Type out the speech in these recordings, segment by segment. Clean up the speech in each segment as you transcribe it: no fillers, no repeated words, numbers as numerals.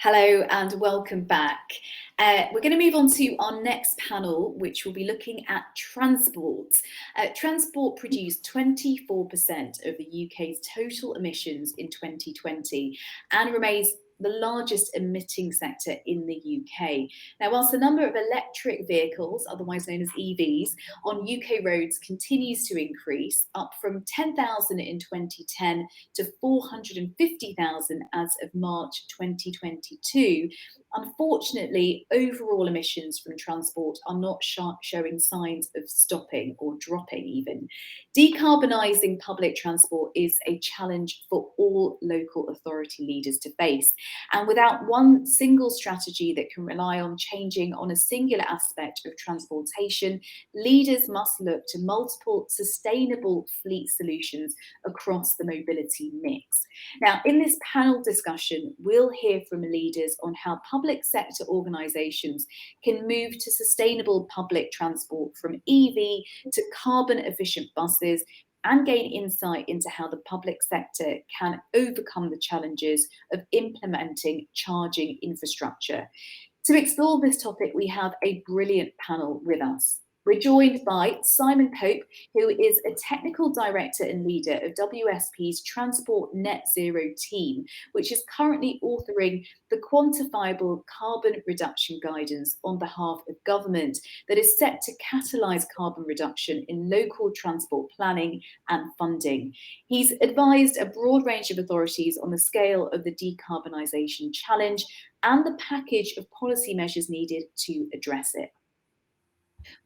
Hello and welcome back. We're going to move on to our next panel, which will be looking at transport. Transport produced 24% of the UK's total emissions in 2020 and remains the largest emitting sector in the UK. Now, whilst the number of electric vehicles, otherwise known as EVs, on UK roads continues to increase, up from 10,000 in 2010 to 450,000 as of March 2022, unfortunately, overall emissions from transport are not showing signs of stopping or dropping even. Decarbonising public transport is a challenge for all local authority leaders to face. And without one single strategy that can rely on changing on a singular aspect of transportation, leaders must look to multiple sustainable fleet solutions across the mobility mix. Now, in this panel discussion, we'll hear from leaders on how public sector organisations can move to sustainable public transport from EV to carbon efficient buses, and gain insight into how the public sector can overcome the challenges of implementing charging infrastructure. To explore this topic, we have a brilliant panel with us. We're joined by Simon Pope, who is a technical director and leader of WSP's Transport Net Zero team, which is currently authoring the quantifiable carbon reduction guidance on behalf of government that is set to catalyse carbon reduction in local transport planning and funding. He's advised a broad range of authorities on the scale of the decarbonisation challenge and the package of policy measures needed to address it.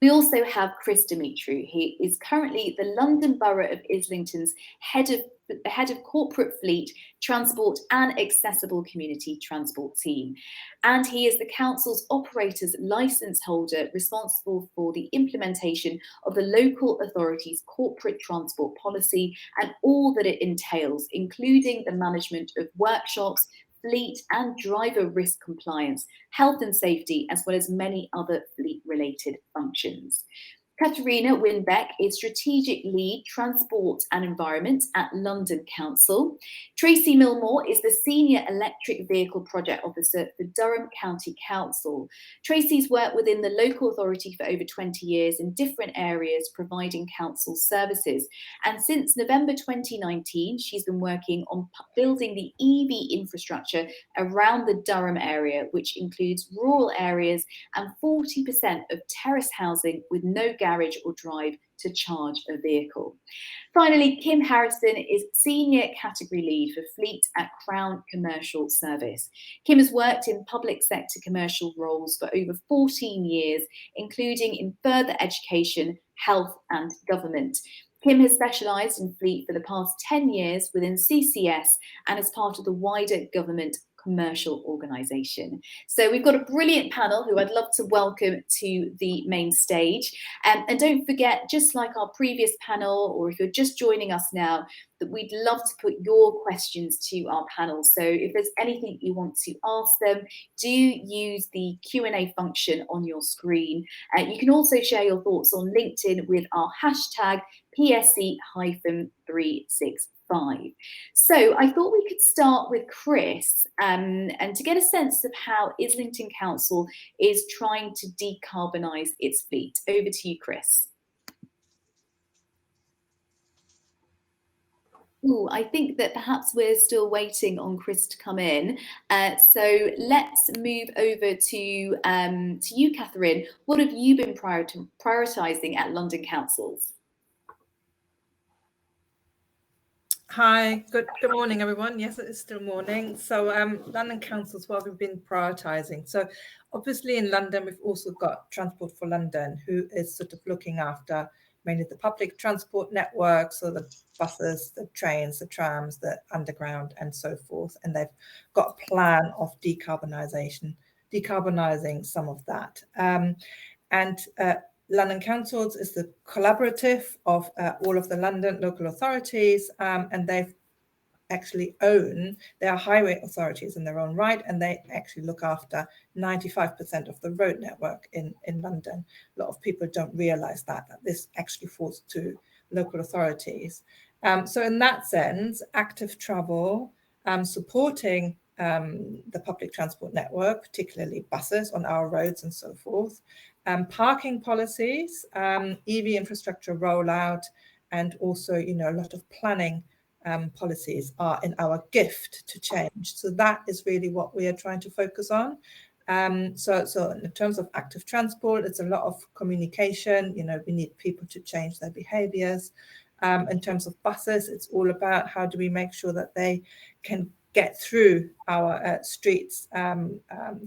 We also have Chris Dimitru. He is currently the London Borough of Islington's head of corporate fleet, transport and accessible community transport team. And he is the council's operators licence holder responsible for the implementation of the local authority's corporate transport policy and all that it entails, including the management of workshops, fleet and driver risk compliance, health and safety, as well as many other fleet-related functions. Katharina Winbeck is Strategic Lead Transport and Environment at London Council. Tracy Milmore is the Senior Electric Vehicle Project Officer for Durham County Council. Tracy's worked within the local authority for over 20 years in different areas providing council services. And since November 2019, she's been working on building the EV infrastructure around the Durham area, which includes rural areas and 40% of terrace housing with no garage or drive to charge a vehicle. Finally, Kim Harrison is Senior Category Lead for Fleet at Crown Commercial Service. Kim has worked in public sector commercial roles for over 14 years, including in further education, health and government. Kim has specialised in fleet for the past 10 years within CCS and as part of the wider government commercial organisation. So we've got a brilliant panel who I'd love to welcome to the main stage. And don't forget, just like our previous panel, or if you're just joining us now, that we'd love to put your questions to our panel. So if there's anything you want to ask them, do use the Q&A function on your screen. You can also share your thoughts on LinkedIn with our hashtag PSC-365. So I thought we could start with Chris and to get a sense of how Islington Council is trying to decarbonise its fleet. Over to you, Chris. Ooh, I think that perhaps we're still waiting on Chris to come in. So let's move over to you, Catherine. What have you been prioritising at London Councils? Hi, good morning, everyone. Yes, it is still morning. So London Council's what we've been prioritising. So obviously in London, we've also got Transport for London, who is sort of looking after mainly the public transport network, so the buses, the trains, the trams, the underground and so forth. And they've got a plan of decarbonising some of that. London Councils is the collaborative of all of the London local authorities, and they are highway authorities in their own right, and they actually look after 95% of the road network in London. A lot of people don't realise that this actually falls to local authorities. So in that sense, active travel, supporting the public transport network, particularly buses on our roads and so forth. Parking policies, EV infrastructure rollout, and also, a lot of planning policies are in our gift to change. So that is really what we are trying to focus on. So in terms of active transport, it's a lot of communication. We need people to change their behaviors. In terms of buses, it's all about how do we make sure that they can get through our streets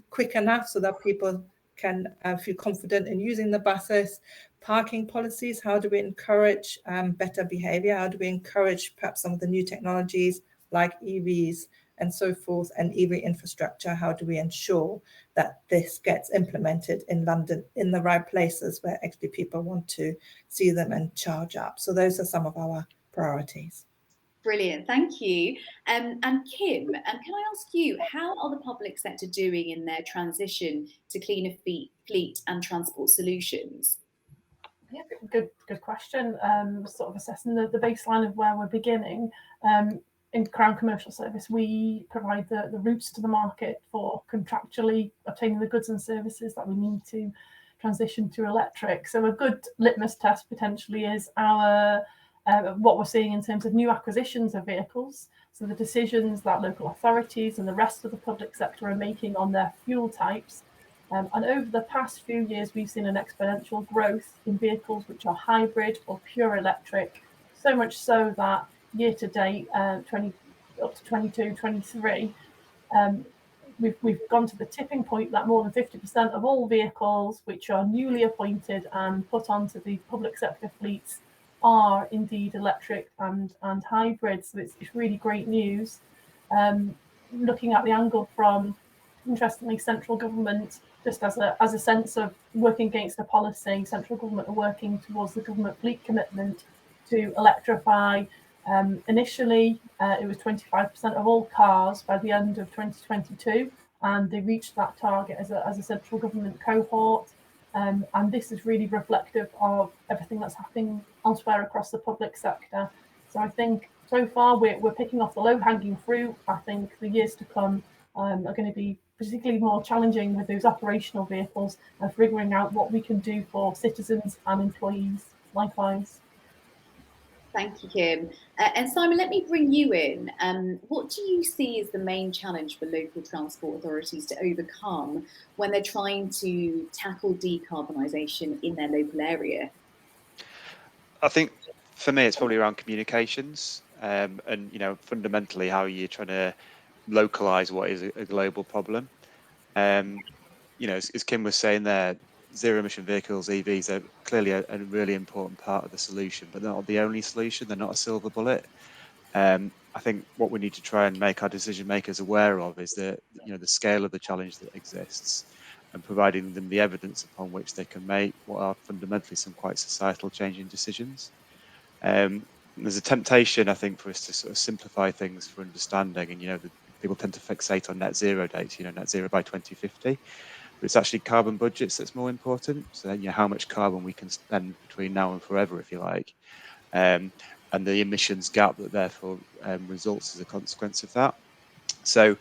quick enough so that people can feel confident in using the buses. Parking policies, how do we encourage better behavior? How do we encourage perhaps some of the new technologies like EVs and so forth, and EV infrastructure? How do we ensure that this gets implemented in London in the right places where actually people want to see them and charge up? So those are some of our priorities. Brilliant, thank you. And Kim, can I ask you, how are the public sector doing in their transition to cleaner fleet and transport solutions? Yeah, good question. Sort of assessing the baseline of where we're beginning. In Crown Commercial Service, we provide the routes to the market for contractually obtaining the goods and services that we need to transition to electric. So a good litmus test potentially is our what we're seeing in terms of new acquisitions of vehicles. So the decisions that local authorities and the rest of the public sector are making on their fuel types. And over the past few years, we've seen an exponential growth in vehicles which are hybrid or pure electric, so much so that year to date, up to 22, 23, we've gone to the tipping point that more than 50% of all vehicles which are newly appointed and put onto the public sector fleets are indeed electric and hybrid. So it's really great news. Looking at the angle from, interestingly, central government, just as a sense of working against a policy, central government are working towards the government fleet commitment to electrify. Initially, it was 25% of all cars by the end of 2022, and they reached that target as a central government cohort. And this is really reflective of everything that's happening elsewhere across the public sector. So I think so far we're picking off the low-hanging fruit. I think the years to come are going to be particularly more challenging with those operational vehicles and figuring out what we can do for citizens and employees likewise. Thank you, Kim. And Simon, let me bring you in. What do you see as the main challenge for local transport authorities to overcome when they're trying to tackle decarbonisation in their local area? I think for me, it's probably around communications, and fundamentally how you're trying to localize what is a global problem. As Kim was saying there, zero emission vehicles, EVs, are clearly a really important part of the solution, but they're not the only solution. They're not a silver bullet. I think what we need to try and make our decision makers aware of is the scale of the challenge that exists, and providing them the evidence upon which they can make what are fundamentally some quite societal changing decisions. There's a temptation, I think, for us to sort of simplify things for understanding, and people tend to fixate on net zero dates, net zero by 2050, but it's actually carbon budgets that's more important. So how much carbon we can spend between now and forever, if you like, and the emissions gap that therefore results as a consequence of that. So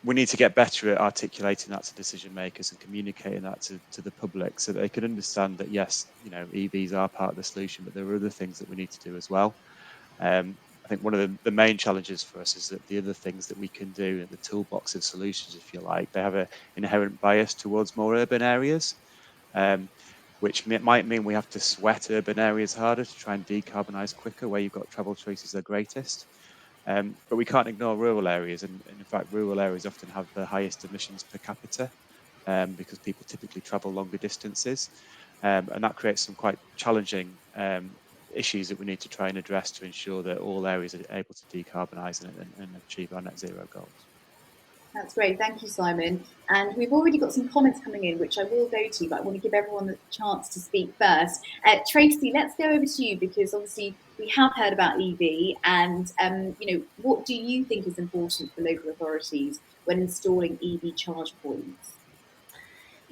we need to get better at articulating that to decision makers and communicating that to the public so that they can understand that, yes, EVs are part of the solution, but there are other things that we need to do as well. I think one of the main challenges for us is that the other things that we can do in the toolbox of solutions, if you like, they have an inherent bias towards more urban areas, which might mean we have to sweat urban areas harder to try and decarbonise quicker, where you've got travel choices are greatest. But we can't ignore rural areas, and in fact, rural areas often have the highest emissions per capita because people typically travel longer distances, and that creates some quite challenging issues that we need to try and address to ensure that all areas are able to decarbonise and achieve our net zero goals. That's great, thank you, Simon. And we've already got some comments coming in, which I will go to, but I want to give everyone the chance to speak first. Tracy, let's go over to you, because obviously we have heard about EV, and what do you think is important for local authorities when installing EV charge points?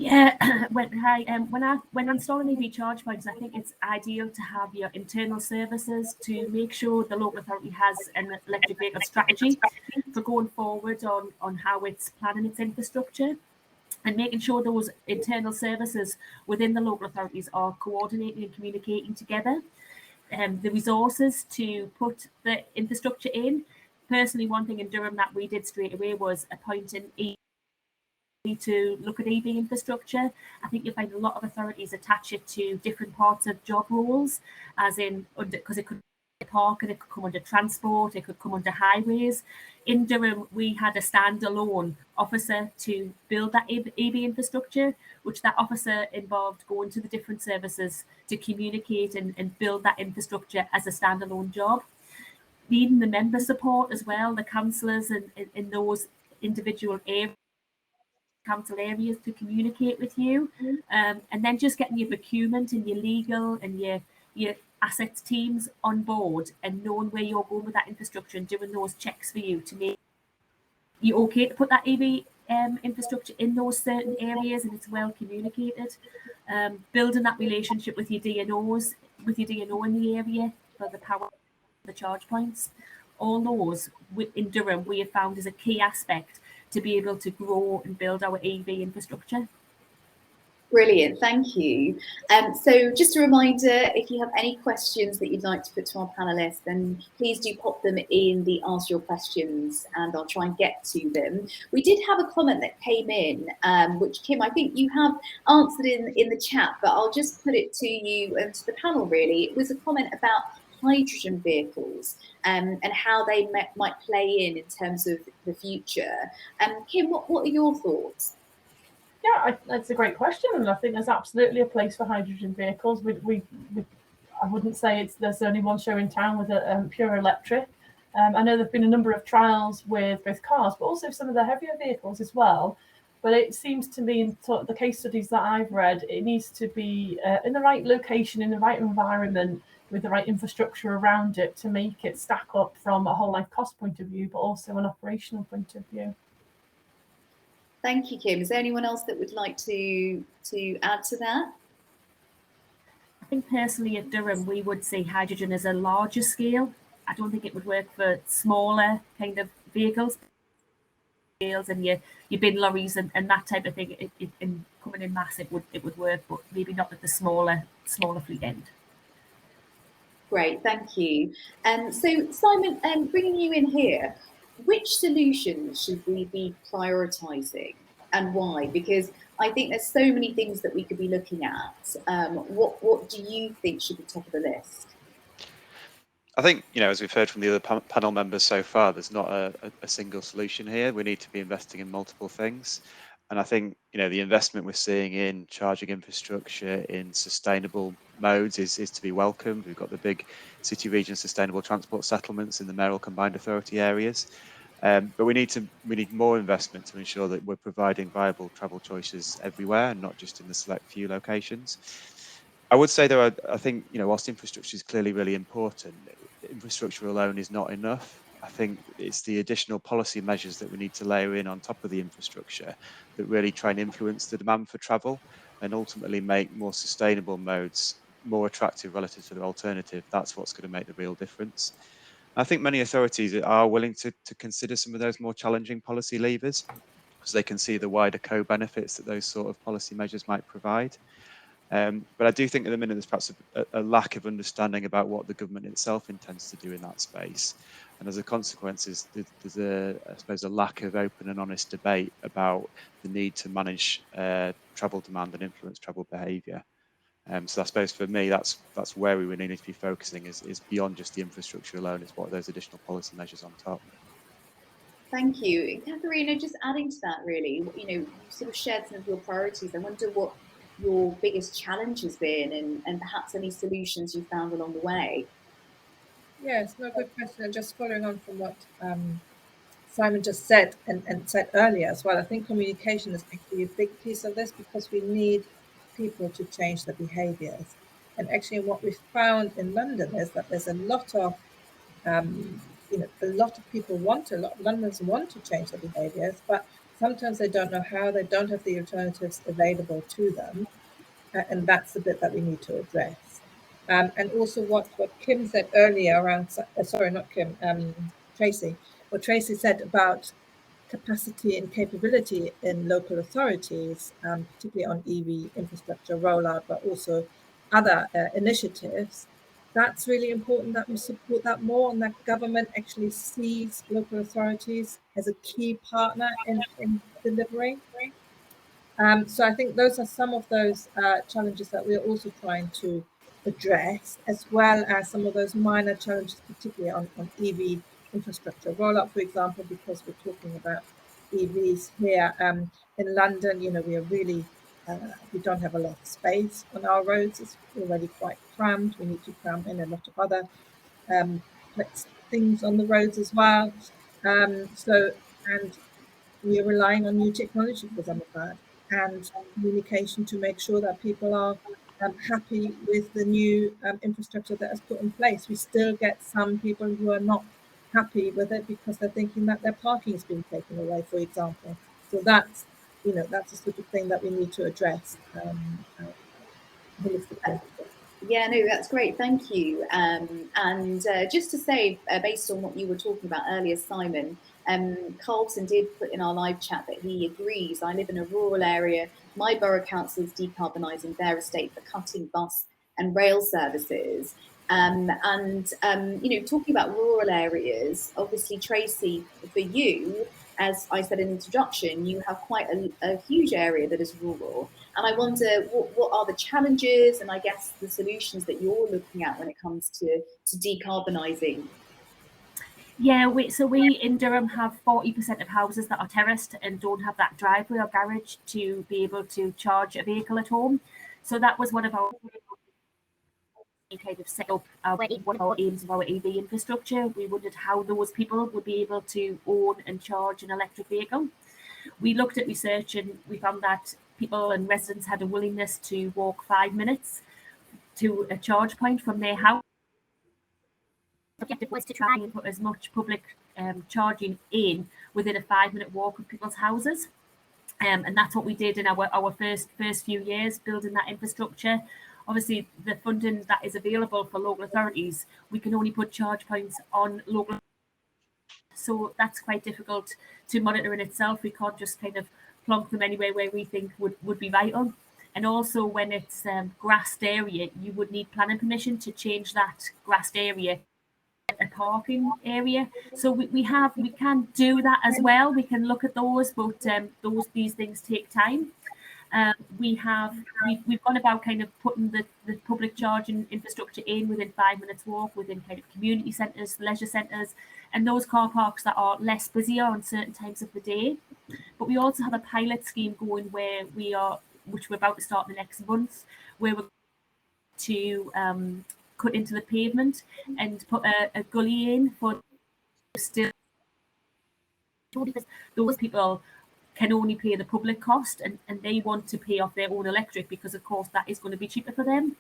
Yeah, when installing EV charge points, I think it's ideal to have your internal services to make sure the local authority has an electric vehicle strategy for going forward on how it's planning its infrastructure, and making sure those internal services within the local authorities are coordinating and communicating together. The resources to put the infrastructure in. Personally, one thing in Durham that we did straight away was appointing to look at EV infrastructure. I think you'll find a lot of authorities attach it to different parts of job roles, as in because it could be parking, it could come under transport, it could come under highways. In Durham, we had a standalone officer to build that EV infrastructure, which that officer involved going to the different services to communicate and build that infrastructure as a standalone job. Needing the member support as well, the councillors in those individual areas, council areas to communicate with you, and then just getting your procurement and your legal and your assets teams on board and knowing where you're going with that infrastructure and doing those checks for you to make you okay to put that EV infrastructure in those certain areas and it's well communicated. Building that relationship with your DNOs, with your DNO in the area for the power, the charge points. All those in Durham we have found is a key aspect to be able to grow and build our EV infrastructure. Brilliant, thank you. So just a reminder, if you have any questions that you'd like to put to our panelists, then please do pop them in the Ask Your Questions and I'll try and get to them. We did have a comment that came in, which Kim, I think you have answered in the chat, but I'll just put it to you and to the panel really. It was a comment about hydrogen vehicles and how they might play in terms of the future. Kim, what are your thoughts? Yeah, that's a great question, and I think there's absolutely a place for hydrogen vehicles. I wouldn't say there's only one show in town with a pure electric. I know there've been a number of trials with both cars, but also some of the heavier vehicles as well. But it seems to me, in the case studies that I've read, it needs to be in the right location, in the right environment, with the right infrastructure around it to make it stack up from a whole life cost point of view, but also an operational point of view. Thank you, Kim. Is there anyone else that would like to add to that? I think personally at Durham, we would see hydrogen as a larger scale. I don't think it would work for smaller kind of vehicles and your bin lorries and that type of thing. In coming in mass, it would work, but maybe not at the smaller fleet end. Great, thank you. So Simon, bringing you in here, which solutions should we be prioritising and why? Because I think there's so many things that we could be looking at. What do you think should be top of the list? I think, as we've heard from the other panel members so far, there's not a single solution here. We need to be investing in multiple things. And I think, the investment we're seeing in charging infrastructure in sustainable modes is to be welcomed. We've got the big city region sustainable transport settlements in the mayoral combined authority areas. But we need more investment to ensure that we're providing viable travel choices everywhere and not just in the select few locations. I would say though, I think, whilst infrastructure is clearly really important, infrastructure alone is not enough. I think it's the additional policy measures that we need to layer in on top of the infrastructure that really try and influence the demand for travel and ultimately make more sustainable modes more attractive relative to the alternative. That's what's going to make the real difference. I think many authorities are willing to consider some of those more challenging policy levers because they can see the wider co-benefits that those sort of policy measures might provide. But I do think at the minute there's perhaps a lack of understanding about what the government itself intends to do in that space. And as a consequence, there's I suppose a lack of open and honest debate about the need to manage travel demand and influence travel behaviour. So I suppose for me, that's where we really need to be focusing is beyond just the infrastructure alone, is what are those additional policy measures on top. Thank you. Katharina, just adding to that really, you sort of shared some of your priorities. I wonder what your biggest challenge has been and perhaps any solutions you found along the way. Yes, no, good question. And just following on from what Simon just said and said earlier as well, I think communication is actually a big piece of this because we need people to change their behaviours. And actually what we've found in London is that there's a lot of people Londoners want to change their behaviours, but sometimes they don't know how, they don't have the alternatives available to them. And that's the bit that we need to address. And also what Kim said earlier around, sorry, not Kim, Tracy, what Tracy said about capacity and capability in local authorities, particularly on EV infrastructure rollout, but also other initiatives. That's really important that we support that more, and that government actually sees local authorities as a key partner in delivering. So I think those are some of those challenges that we're also trying to address, as well as some of those minor challenges, particularly on EV infrastructure rollout, for example, because we're talking about EVs here in London. You know, we are really, we don't have a lot of space on our roads. It's already quite crammed. We need to cram in a lot of other things on the roads as well. And we are relying on new technology for some of that, and communication to make sure that people are happy with the new infrastructure that is put in place. We still get some people who are not happy with it because they're thinking that their parking is being taken away, for example. So that's, you know, that's the sort of thing that we need to address holistically. Yeah, no, that's great. Thank you. And just to say, based on what you were talking about earlier, Simon, Carlton did put in our live chat that he agrees. I live in a rural area. My borough council is decarbonising their estate for cutting bus and rail services. You know, talking about rural areas, obviously, Tracy, for you, as I said in the introduction, you have quite a huge area that is rural. And I wonder what are the challenges and I guess the solutions that you're looking at when it comes to decarbonising? Yeah, we in Durham have 40% of houses that are terraced and don't have that driveway or garage to be able to charge a vehicle at home. So that was one of our kind of set up one of our aims of our EV infrastructure. We wondered how those people would be able to own and charge an electric vehicle. We looked at research and we found that people and residents had a willingness to walk 5 minutes to a charge point from their house. The objective was to try and put as much public charging in within a 5-minute walk of people's houses. And that's what we did in our first few years, building that infrastructure. Obviously, the funding that is available for local authorities, we can only put charge points on local. So that's quite difficult to monitor in itself. We can't just kind of plonk them anywhere where we think would be vital. And also when it's grassed area, you would need planning permission to change that grassed area a parking area. So we can do that as well. We can look at those, but these things take time. We've gone about kind of putting the public charging infrastructure in within 5 minutes walk, within kind of community centres, leisure centres, and those car parks that are less busier on certain times of the day. But we also have a pilot scheme going which we're about to start the next month, where we're to cut into the pavement and put a gully in for still, because those people can only pay the public cost and they want to pay off their own electric because of course that is going to be cheaper for them.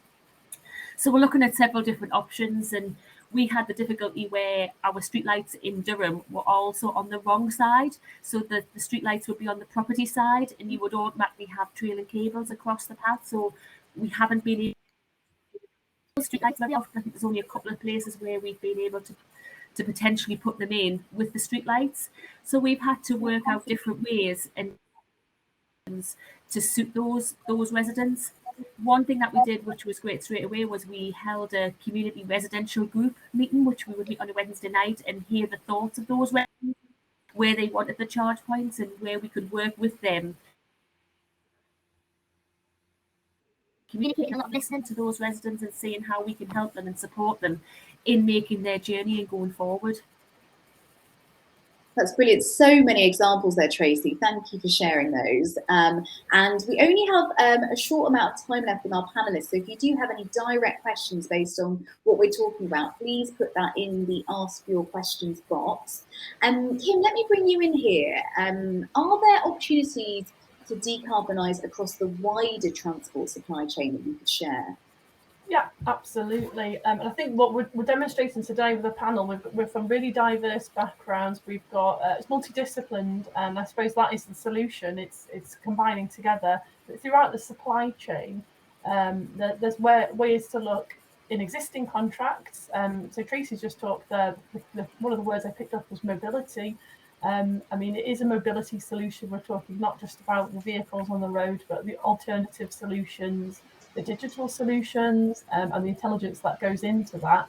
So we're looking at several different options, and we had the difficulty where our streetlights in Durham were also on the wrong side. So the streetlights would be on the property side and you would automatically have trailing cables across the path. So we haven't been able streetlights very often. I think there's only a couple of places where we've been able to potentially put them in with the streetlights. So we've had to work out different ways and to suit those residents. One thing that we did, which was great straight away, was we held a community residential group meeting, which we would meet on a Wednesday night and hear the thoughts of those residents, where they wanted the charge points and where we could work with them. Communicating a lot, listening to those residents and seeing how we can help them and support them in making their journey and going forward. That's brilliant. So many examples there, Tracy. Thank you for sharing those. And we only have a short amount of time left with our panelists. So if you do have any direct questions based on what we're talking about, please put that in the Ask Your Questions box. Kim, let me bring you in here. Are there opportunities to decarbonise across the wider transport supply chain that you could share? Yeah, absolutely. And I think what we're demonstrating today with the panel, we're from really diverse backgrounds. We've got it's multidisciplined, and I suppose that is the solution. It's combining together. But throughout the supply chain, there's ways to look in existing contracts. So Tracy's just talked there. One of the words I picked up was mobility. I mean, it is a mobility solution. We're talking not just about the vehicles on the road, but the alternative solutions, the digital solutions, and the intelligence that goes into that.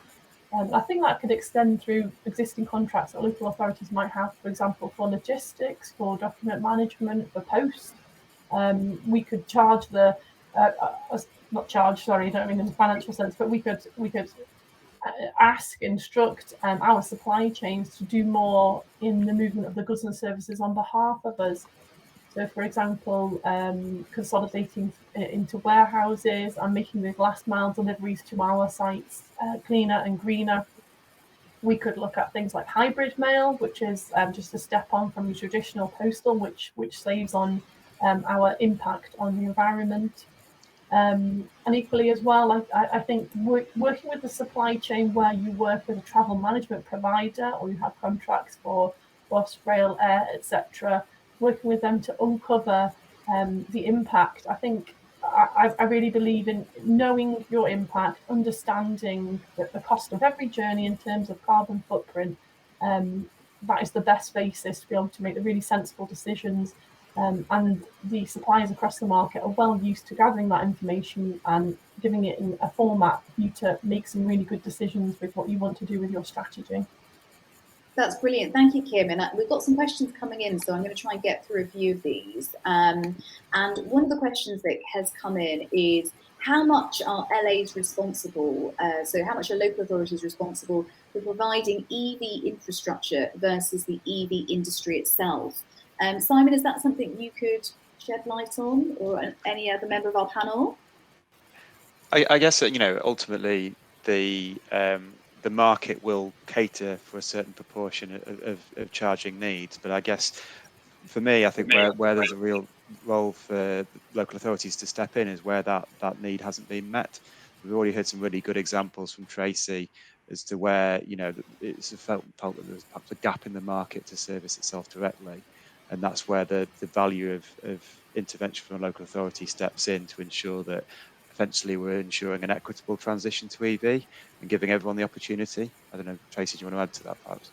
I think that could extend through existing contracts that local authorities might have, for example, for logistics, for document management, for post. We could charge not charge, sorry, I don't mean in a financial sense, but we could instruct our supply chains to do more in the movement of the goods and services on behalf of us. So, for example, consolidating into warehouses and making the last mile deliveries to our sites cleaner and greener. We could look at things like hybrid mail, which is just a step on from the traditional postal, which saves on our impact on the environment. And equally as well, I think working with the supply chain where you work with a travel management provider or you have contracts for bus, rail, air, etc., working with them to uncover the impact. I think I really believe in knowing your impact, understanding the cost of every journey in terms of carbon footprint. That is the best basis to be able to make the really sensible decisions. And the suppliers across the market are well used to gathering that information and giving it in a format for you to make some really good decisions with what you want to do with your strategy. That's brilliant. Thank you, Kim. And we've got some questions coming in, so I'm going to try and get through a few of these. And one of the questions that has come in is, how much are LAs responsible, so how much are local authorities responsible for providing EV infrastructure versus the EV industry itself? Simon, is that something you could shed light on, or any other member of our panel? I guess ultimately the market will cater for a certain proportion of charging needs, but I guess for me, I think where there's a real role for local authorities to step in is where that need hasn't been met. We've already heard some really good examples from Tracy as to where it's felt that there's perhaps a gap in the market to service itself directly, and that's where the value of intervention from a local authority steps in to ensure that eventually we're ensuring an equitable transition to EV and giving everyone the opportunity. I don't know, Tracy, do you want to add to that perhaps?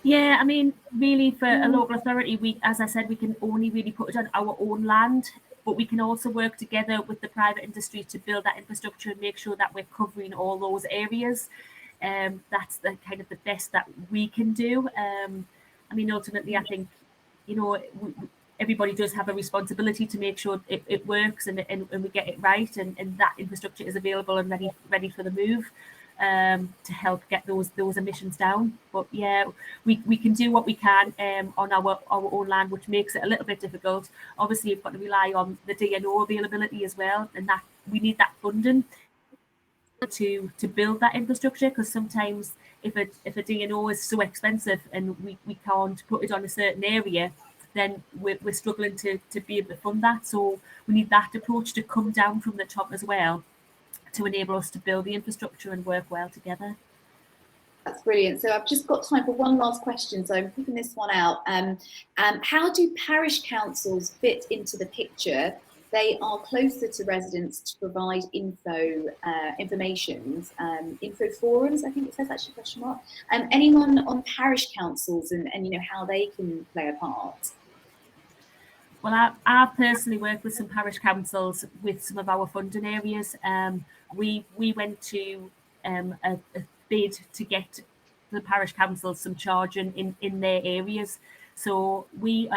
Yeah, I mean, really for a local authority, as I said, we can only really put it on our own land, but we can also work together with the private industry to build that infrastructure and make sure that we're covering all those areas. That's the kind of the best that we can do. I mean, ultimately, I think, everybody does have a responsibility to make sure it works and we get it right, and that infrastructure is available and ready for the move. To help get those emissions down. But yeah, we can do what we can on our own land, which makes it a little bit difficult. Obviously, you've got to rely on the DNO availability as well, and that we need that funding to build that infrastructure, because sometimes if a DNO is so expensive and we can't put it on a certain area, then we're struggling to be able to fund that. So we need that approach to come down from the top as well, to enable us to build the infrastructure and work well together. That's brilliant. So I've just got time for one last question, so I'm picking this one out. How do parish councils fit into the picture? They are closer to residents to provide information, info forums, I think it says, actually, question mark. Anyone on parish councils and how they can play a part? Well, I personally work with some parish councils with some of our funding areas. We went to a bid to get the parish councils some charging in their areas. So we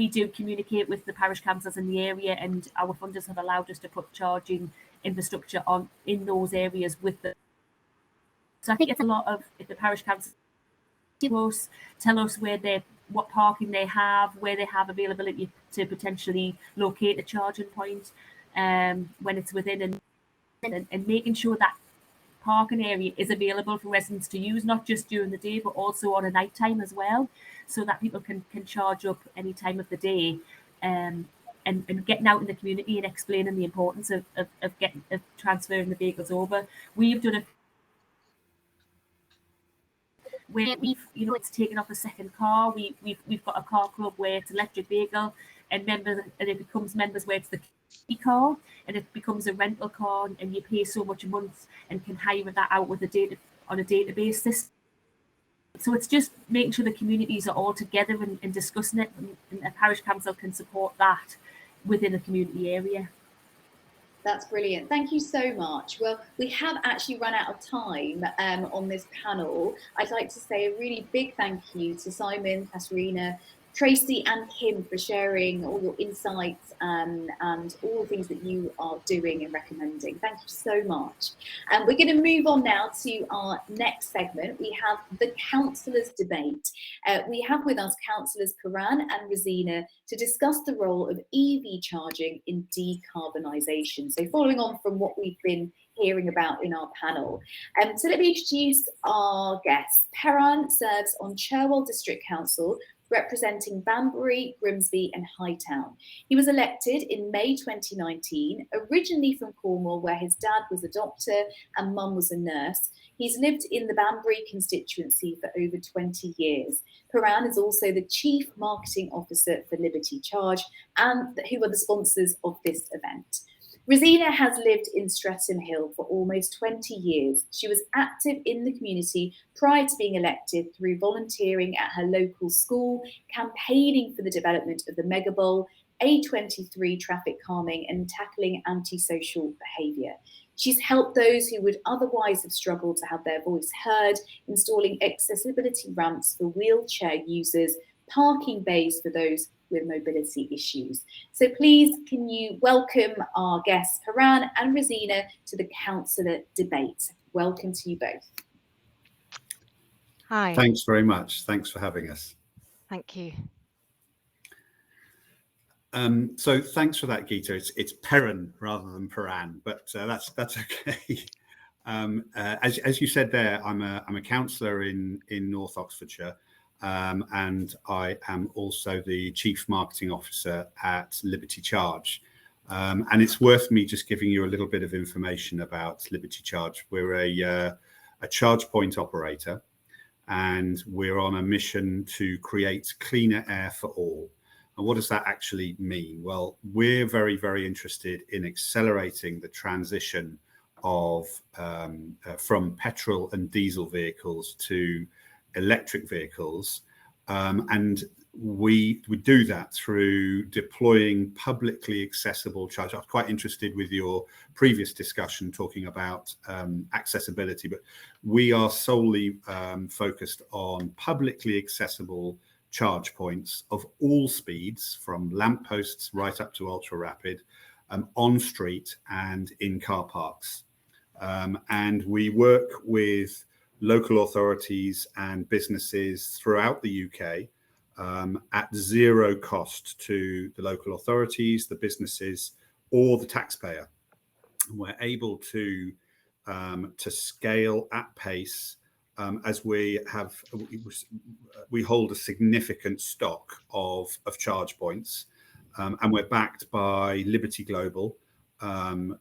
do communicate with the parish councils in the area, and our funders have allowed us to put charging infrastructure in those areas with them. So I think it's a lot of, if the parish councils tell us what parking they have, where they have availability to potentially locate a charging point when it's within, and making sure that parking area is available for residents to use, not just during the day, but also on a night time as well, so that people can charge up any time of the day. and getting out in the community and explaining the importance of transferring the vehicles over. We've done it where it's taken off a second car. We've got a car club where it's electric vehicle and it becomes members where it's the car, and it becomes a rental car, and you pay so much a month and can hire that out with on a database system. So it's just making sure the communities are all together and discussing it, and a parish council can support that within a community area. That's brilliant. Thank you so much. Well, we have actually run out of time on this panel. I'd like to say a really big thank you to Simon, Katerina, Tracy and Kim for sharing all your insights and all the things that you are doing and recommending. Thank you so much. And we're going to move on now to our next segment. We have the councillors' debate. We have with us councillors Paran and Rosina to discuss the role of EV charging in decarbonisation. So following on from what we've been hearing about in our panel. So let me introduce our guests. Paran serves on Cherwell District Council, representing Banbury, Grimsby and Hightown. He was elected in May 2019, originally from Cornwall, where his dad was a doctor and mum was a nurse. He's lived in the Banbury constituency for over 20 years. Paran is also the Chief Marketing Officer for Liberty Charge, and who are the sponsors of this event. Rosina has lived in Streatham Hill for almost 20 years. She was active in the community prior to being elected through volunteering at her local school, campaigning for the development of the Mega Bowl, A23 traffic calming and tackling antisocial behaviour. She's helped those who would otherwise have struggled to have their voice heard, installing accessibility ramps for wheelchair users, parking bays for those with mobility issues. So please, can you welcome our guests, Paran and Rosina, to the councillor debate. Welcome to you both. Hi. Thanks very much. Thanks for having us. Thank you. So thanks for that, Gita. It's Paran rather than Paran, but that's okay. As you said there, I'm a councillor in North Oxfordshire. And I am also the Chief Marketing Officer at Liberty Charge. And it's worth me just giving you a little bit of information about Liberty Charge. We're a charge point operator, and we're on a mission to create cleaner air for all. And what does that actually mean? Well, we're very, very interested in accelerating the transition of from petrol and diesel vehicles to electric vehicles, and we do that through deploying publicly accessible charge. I was quite interested with your previous discussion talking about accessibility, but we are solely focused on publicly accessible charge points of all speeds, from lampposts right up to ultra rapid, on street and in car parks. And we work with local authorities and businesses throughout the UK at zero cost to the local authorities, the businesses, or the taxpayer. We're able to scale at pace as we hold a significant stock of charge points, and we're backed by Liberty Global. And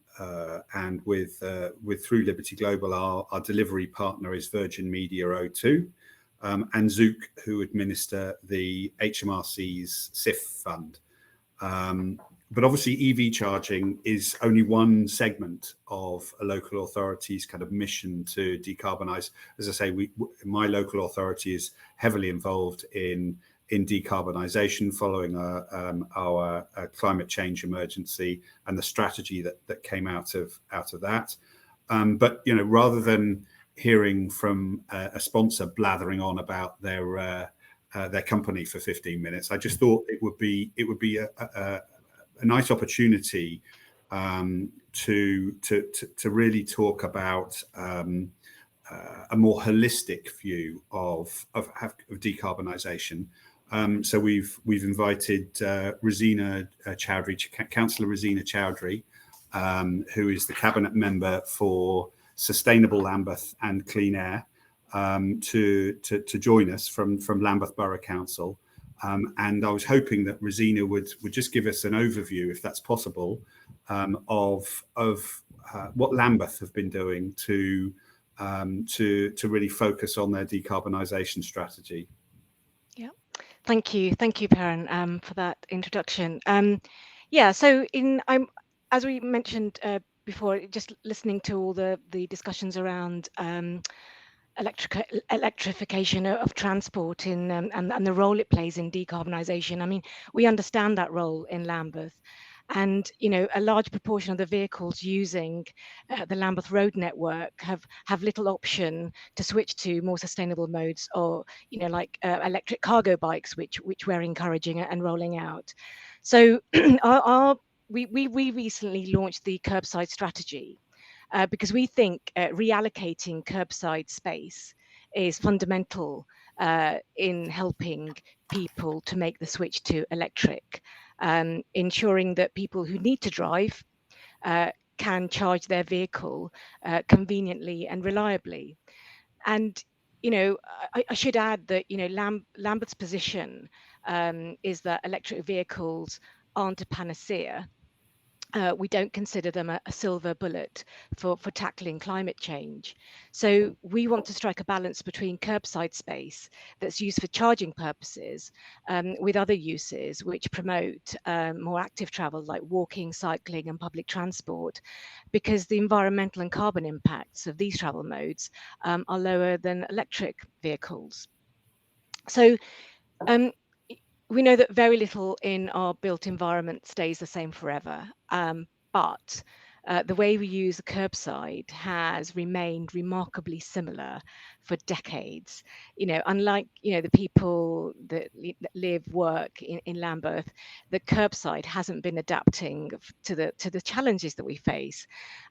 through Liberty Global, our delivery partner is Virgin Media O2 and Zook, who administer the HMRC's SIF fund. But obviously, EV charging is only one segment of a local authority's kind of mission to decarbonise. As I say, my local authority is heavily involved in decarbonisation following our climate change emergency and the strategy that came out of that. But rather than hearing from a sponsor blathering on about their company for 15 minutes, I just thought it would be a nice opportunity to really talk about a more holistic view of decarbonisation. So we've invited Rosina Chowdhury, Councillor Rosina Chowdhury, who is the Cabinet Member for Sustainable Lambeth and Clean Air, to join us from Lambeth Borough Council. And I was hoping that Rosina would just give us an overview, if that's possible, of what Lambeth have been doing to really focus on their decarbonisation strategy. Yeah, thank you, Perrin, for that introduction. Yeah, so as we mentioned before, just listening to all the discussions around electrification of transport and the role it plays in decarbonisation. I mean, we understand that role in Lambeth. And a large proportion of the vehicles using the Lambeth road network have little option to switch to more sustainable modes, or like electric cargo bikes, which we're encouraging and rolling out. So we recently launched the curbside strategy, because we think reallocating curbside space is fundamental in helping people to make the switch to electric, ensuring that people who need to drive can charge their vehicle conveniently and reliably. And I should add that Lambert's position is that electric vehicles aren't a panacea. We don't consider them a silver bullet for tackling climate change. So we want to strike a balance between curbside space that's used for charging purposes with other uses which promote more active travel, like walking, cycling and public transport, because the environmental and carbon impacts of these travel modes are lower than electric vehicles. So we know that very little in our built environment stays the same forever, but the way we use the curbside has remained remarkably similar for decades. Unlike the people that live, work in Lambeth, the curbside hasn't been adapting to the challenges that we face,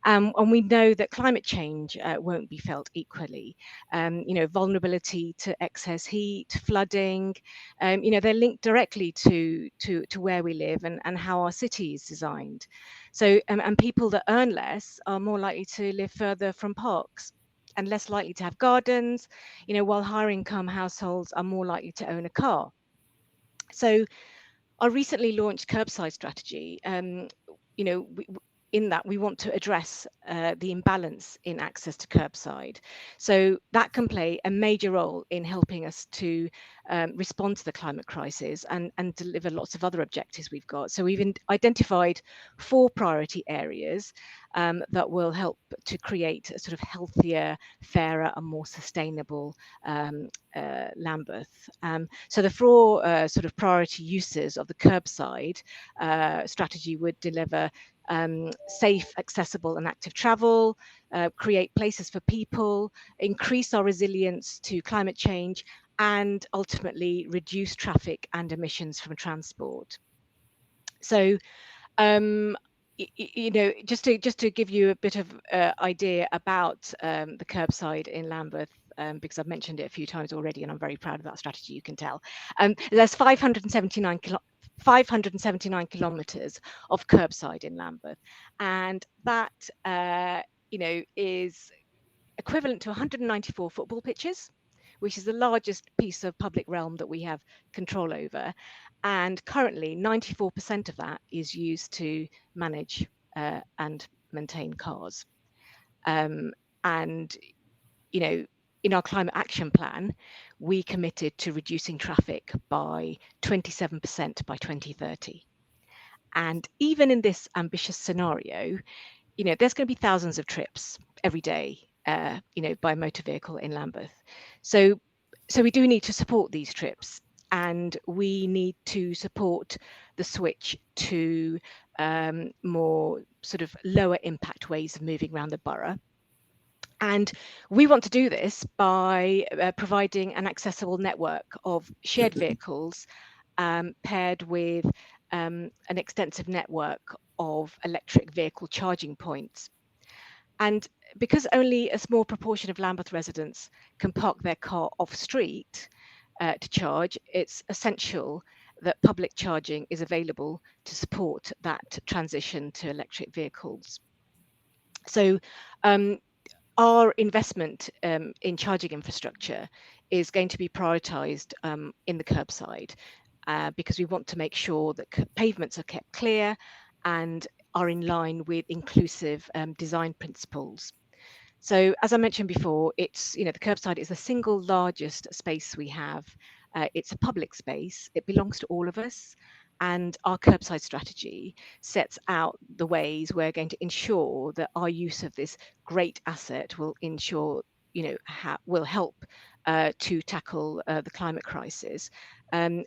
and we know that climate change won't be felt equally. Vulnerability to excess heat, flooding, they're linked directly to where we live and how our city is designed. So and people that earn less are more likely to live further from parks and less likely to have gardens, while higher income households are more likely to own a car. So our recently launched curbside strategy, in that we want to address the imbalance in access to curbside. So that can play a major role in helping us to respond to the climate crisis and deliver lots of other objectives we've got. So we've identified 4 priority areas that will help to create a sort of healthier, fairer and more sustainable Lambeth. So the 4 sort of priority uses of the curbside strategy would deliver safe, accessible and active travel, create places for people, increase our resilience to climate change, and ultimately reduce traffic and emissions from transport. So just to give you a bit of idea about the curbside in Lambeth, because I've mentioned it a few times already and I'm very proud of that strategy, you can tell. There's 579 kilometers of curbside in Lambeth, and that is equivalent to 194 football pitches, which is the largest piece of public realm that we have control over. And currently 94% of that is used to manage and maintain cars. And in our climate action plan, we committed to reducing traffic by 27% by 2030. And even in this ambitious scenario, there's going to be thousands of trips every day, by motor vehicle in Lambeth. So we do need to support these trips, and we need to support the switch to more sort of lower impact ways of moving around the borough. And we want to do this by providing an accessible network of shared vehicles paired with an extensive network of electric vehicle charging points. And because only a small proportion of Lambeth residents can park their car off street to charge, it's essential that public charging is available to support that transition to electric vehicles. So our investment in charging infrastructure is going to be prioritised in the curbside. because we want to make sure that pavements are kept clear and are in line with inclusive design principles. So as I mentioned before, it's, the curbside is the single largest space we have. It's a public space. It belongs to all of us. And our curbside strategy sets out the ways we're going to ensure that our use of this great asset will ensure, will help to tackle the climate crisis.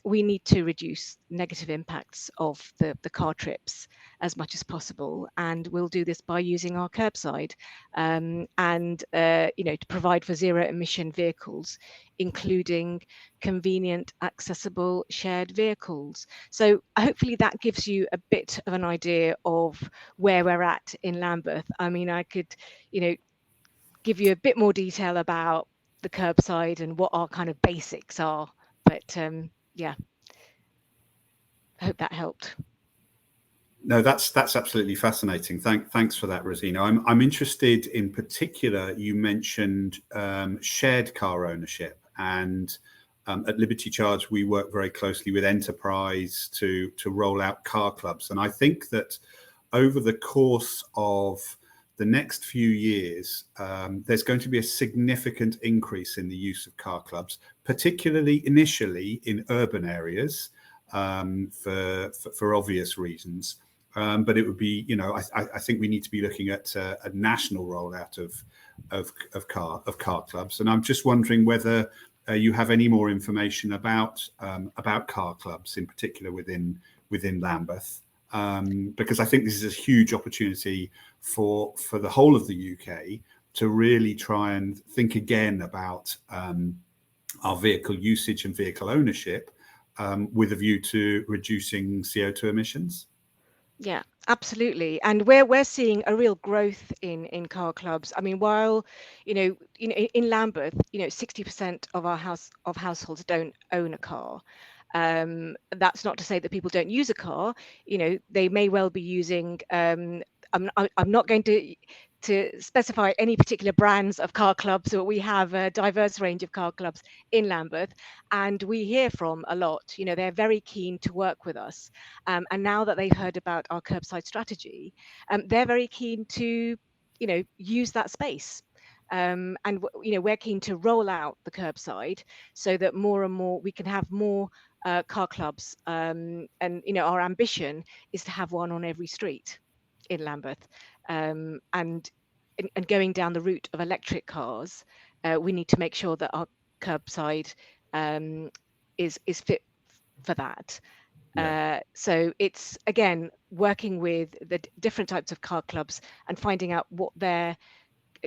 We need to reduce negative impacts of the car trips as much as possible, and we'll do this by using our curbside and to provide for zero emission vehicles, including convenient, accessible shared vehicles. So hopefully that gives you a bit of an idea of where we're at in Lambeth. I mean, I could, give you a bit more detail about the curbside and what our kind of basics are, but yeah, I hope that helped. No, that's absolutely fascinating. Thanks for that, Rosina. I'm interested in particular, you mentioned shared car ownership, and at Liberty Charge we work very closely with enterprise to roll out car clubs, and I think that over the course of the next few years, there's going to be a significant increase in the use of car clubs, particularly initially in urban areas, for obvious reasons. But it would be, I think we need to be looking at a national rollout of car clubs. And I'm just wondering whether you have any more information about car clubs, in particular within Lambeth. Because I think this is a huge opportunity for the whole of the UK to really try and think again about our vehicle usage and vehicle ownership with a view to reducing CO2 emissions. Yeah, absolutely. And we're seeing a real growth in car clubs. I mean, while in Lambeth, 60% of our households don't own a car. That's not to say that people don't use a car. They may well be using. I'm not going to specify any particular brands of car clubs, but we have a diverse range of car clubs in Lambeth, and we hear from a lot. They're very keen to work with us, and now that they've heard about our curbside strategy, they're very keen to use that space. And we're keen to roll out the curbside so that more and more we can have more car clubs, and our ambition is to have one on every street in Lambeth, and going down the route of electric cars, we need to make sure that our curbside is fit for that. Yeah. So it's again working with the different types of car clubs and finding out what their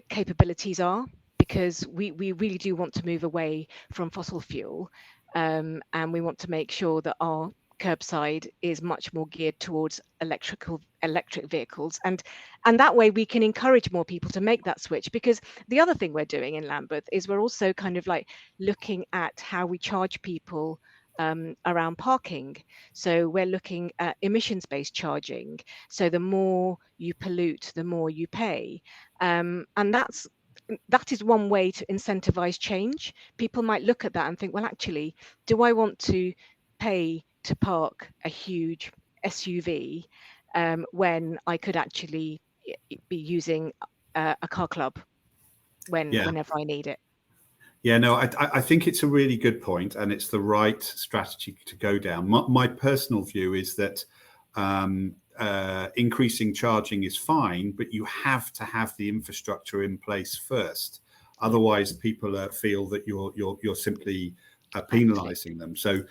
capabilities are, because we really do want to move away from fossil fuel, and we want to make sure that our curbside is much more geared towards electric vehicles, and that way we can encourage more people to make that switch. Because the other thing we're doing in Lambeth is we're also kind of like looking at how we charge people around parking. So we're looking at emissions-based charging. So the more you pollute, the more you pay, and that is one way to incentivize change. People might look at that and think, well, actually, do I want to pay to park a huge SUV when I could actually be using a car club whenever I need it? Yeah, no, I think it's a really good point, and it's the right strategy to go down. My personal view is that increasing charging is fine, but you have to have the infrastructure in place first. Otherwise, people feel that you're simply penalising them. So,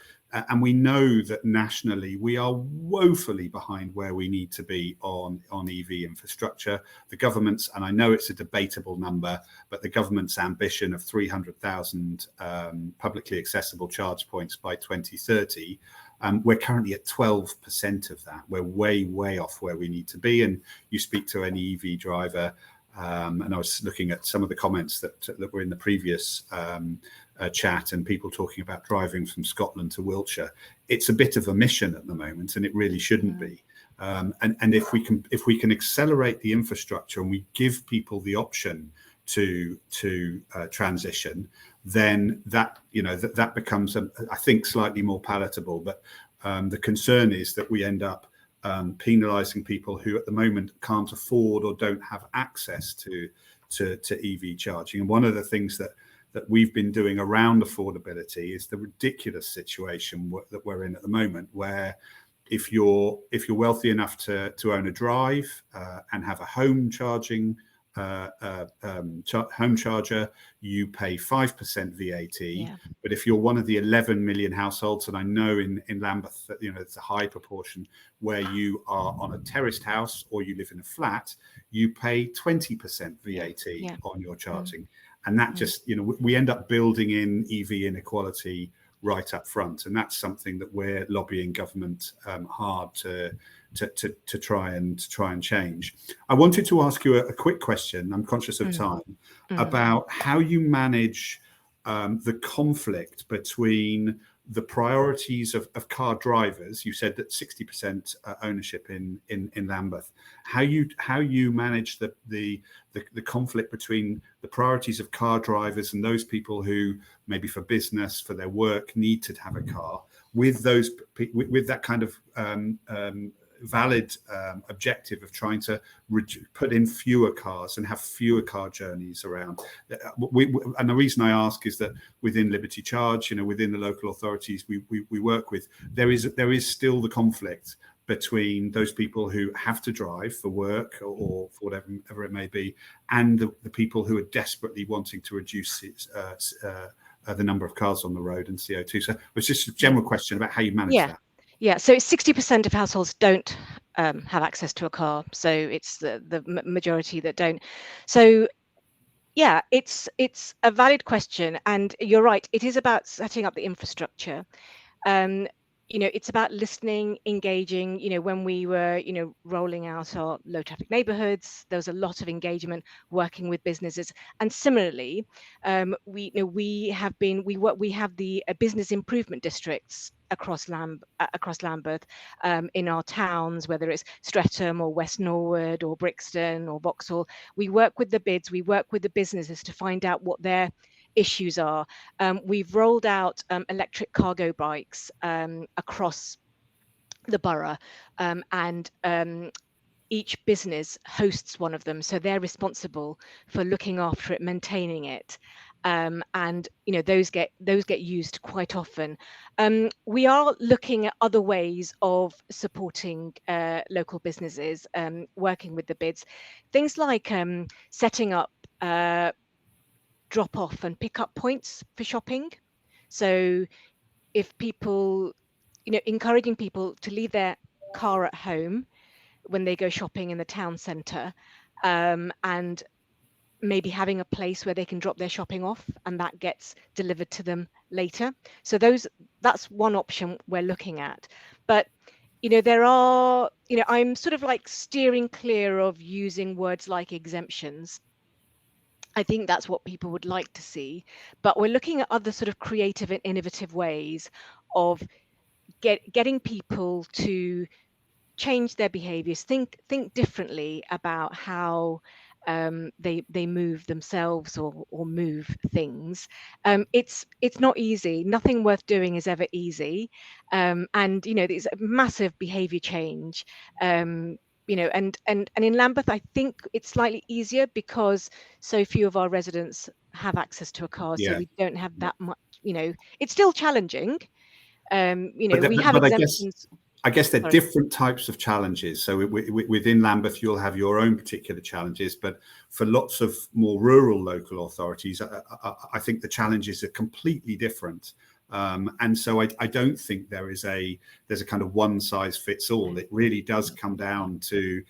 and we know that nationally we are woefully behind where we need to be on EV infrastructure. The government's, and I know it's a debatable number, but the government's ambition of 300,000 publicly accessible charge points by 2030, we're currently at 12% of that. We're way off where we need to be. And you speak to any EV driver, and I was looking at some of the comments that were in the previous chat, and people talking about driving from Scotland to Wiltshire. It's a bit of a mission at the moment, and it really shouldn't be. And if we can accelerate the infrastructure and we give people the option to transition, then that that becomes, I think, slightly more palatable. But the concern is that we end up penalising people who at the moment can't afford or don't have access to EV charging. And one of the things that we've been doing around affordability is the ridiculous situation that we're in at the moment, where if you're wealthy enough to own a drive and have a home charging home charger, you pay 5% VAT. Yeah. But if you're one of the 11 million households, and I know in Lambeth that it's a high proportion where you are on a terraced house or you live in a flat, you pay 20% VAT on your charging. And that just, we end up building in EV inequality right up front, and that's something that we're lobbying government hard to try and change. I wanted to ask you a quick question. I'm conscious of time, about how you manage the conflict between the priorities of car drivers. You said that 60% ownership in Lambeth. How you manage the conflict between the priorities of car drivers and those people who maybe for business, for their work, need to have a car, with that kind of valid objective of trying to put in fewer cars and have fewer car journeys around. And the reason I ask is that within Liberty Charge, within the local authorities we work with, there is still the conflict between those people who have to drive for work or for whatever it may be, and the people who are desperately wanting to reduce the number of cars on the road and CO2. So it's just a general question about how you manage that. Yeah, so 60% of households don't have access to a car. So it's the majority that don't. So yeah, it's a valid question, and you're right. It is about setting up the infrastructure. It's about listening, engaging. When we were, rolling out our low traffic neighborhoods, there was a lot of engagement working with businesses. And similarly, we have the business improvement districts across Lambeth in our towns, whether it's Streatham or West Norwood or Brixton or Vauxhall. We work with the bids, we work with the businesses to find out what their issues are. We've rolled out electric cargo bikes across the borough, and each business hosts one of them, so they're responsible for looking after it, maintaining it, and those get used quite often. We are looking at other ways of supporting local businesses, working with the bids, things like setting up drop off and pick up points for shopping. So if people, encouraging people to leave their car at home when they go shopping in the town centre, and maybe having a place where they can drop their shopping off and that gets delivered to them later. So that's one option we're looking at. But there are, I'm sort of like steering clear of using words like exemptions. I think that's what people would like to see, but we're looking at other sort of creative and innovative ways of getting people to change their behaviors, think differently about how they move themselves or move things. It's not easy. Nothing worth doing is ever easy, and there's a massive behavior change. And in Lambeth, I think it's slightly easier because so few of our residents have access to a car, so we don't have that much. It's still challenging. We have exemptions. I guess they're different types of challenges. So within Lambeth, you'll have your own particular challenges, but for lots of more rural local authorities, I think the challenges are completely different. And so I don't think there's a kind of one size fits all. It really does come down to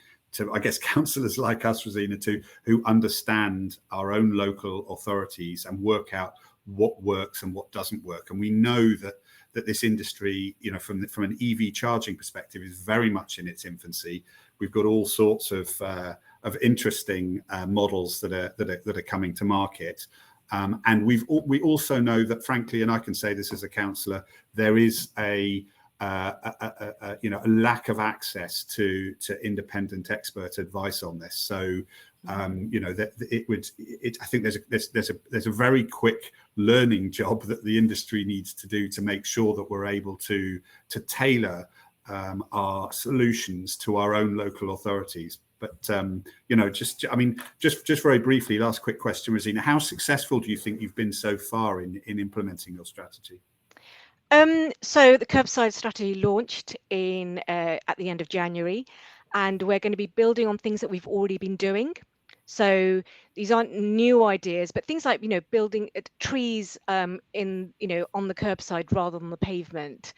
I guess councillors like us, Rosina, who understand our own local authorities and work out what works and what doesn't work. And we know that this industry, from an EV charging perspective, is very much in its infancy. We've got all sorts of interesting models that are coming to market. And we also know that, frankly, and I can say this as a councillor, there is a lack of access to independent expert advice on this. So You know, that I think there's a very quick learning job that the industry needs to do to make sure that we're able to tailor our solutions to our own local authorities. But you know, just very briefly, last quick question, Rosina, how successful do you think you've been so far in implementing your strategy? So the curbside strategy launched at the end of January, and we're going to be building on things that we've already been doing. So these aren't new ideas, but things like, you know, building trees on the curbside rather than the pavement.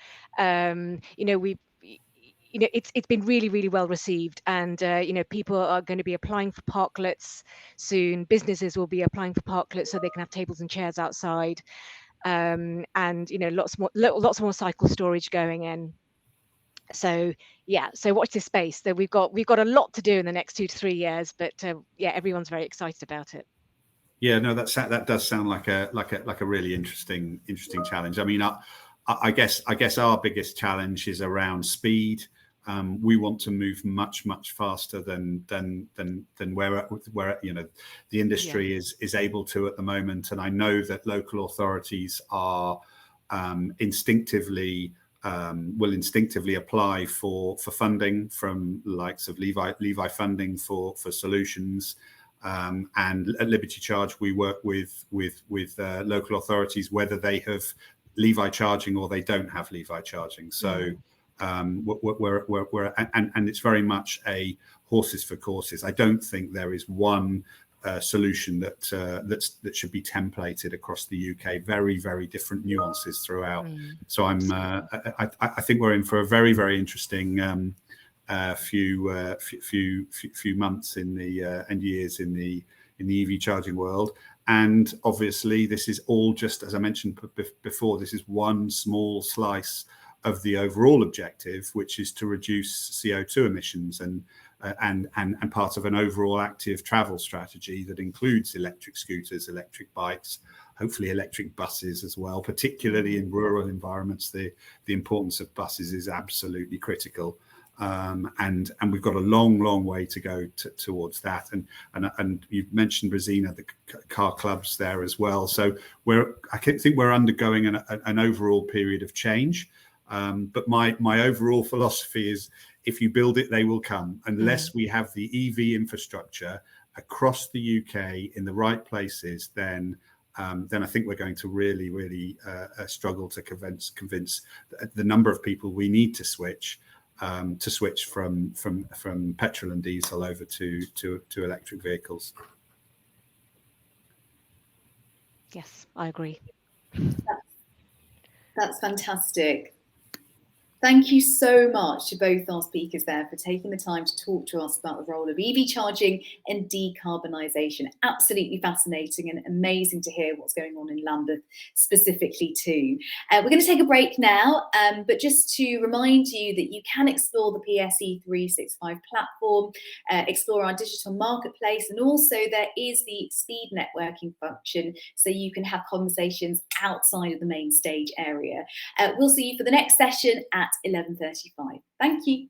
It's been really, really well received, and people are going to be applying for parklets soon. Businesses will be applying for parklets so they can have tables and chairs outside. And lots more cycle storage going in. So yeah, so watch this space. So we've got a lot to do in the next 2 to 3 years, but yeah, everyone's very excited about it. Yeah, no, that does sound like a really interesting challenge. I mean, I guess our biggest challenge is around speed. We want to move much faster than where the industry is able to at the moment. And I know that local authorities are instinctively apply for funding from the likes of Levi funding for solutions. And at Liberty Charge, we work with local authorities, whether they have Levi charging or they don't have Levi charging. So and it's very much a horses for courses. I don't think there is one solution that should be templated across the UK. Very, very different nuances throughout. So I think we're in for a very, very interesting few months and years in the EV charging world. And obviously, this is all just, as I mentioned before, this is one small slice of the overall objective, which is to reduce CO2 emissions and part of an overall active travel strategy that includes electric scooters, electric bikes, hopefully electric buses as well. Particularly in rural environments, the importance of buses is absolutely critical. And we've got a long way to go towards that. And you've mentioned, Rosina, the car clubs there as well. So I think we're undergoing an overall period of change. But my overall philosophy is, if you build it, they will come. Unless we have the EV infrastructure across the UK in the right places, then I think we're going to really struggle to convince the number of people we need to switch from petrol and diesel over to electric vehicles. Yes, I agree. That's fantastic. Thank you so much to both our speakers there for taking the time to talk to us about the role of EV charging and decarbonisation. Absolutely fascinating and amazing to hear what's going on in Lambeth specifically too. We're going to take a break now, but just to remind you that you can explore the PSE 365 platform, explore our digital marketplace, and also there is the speed networking function, so you can have conversations outside of the main stage area. We'll see you for the next session at 11:35. Thank you.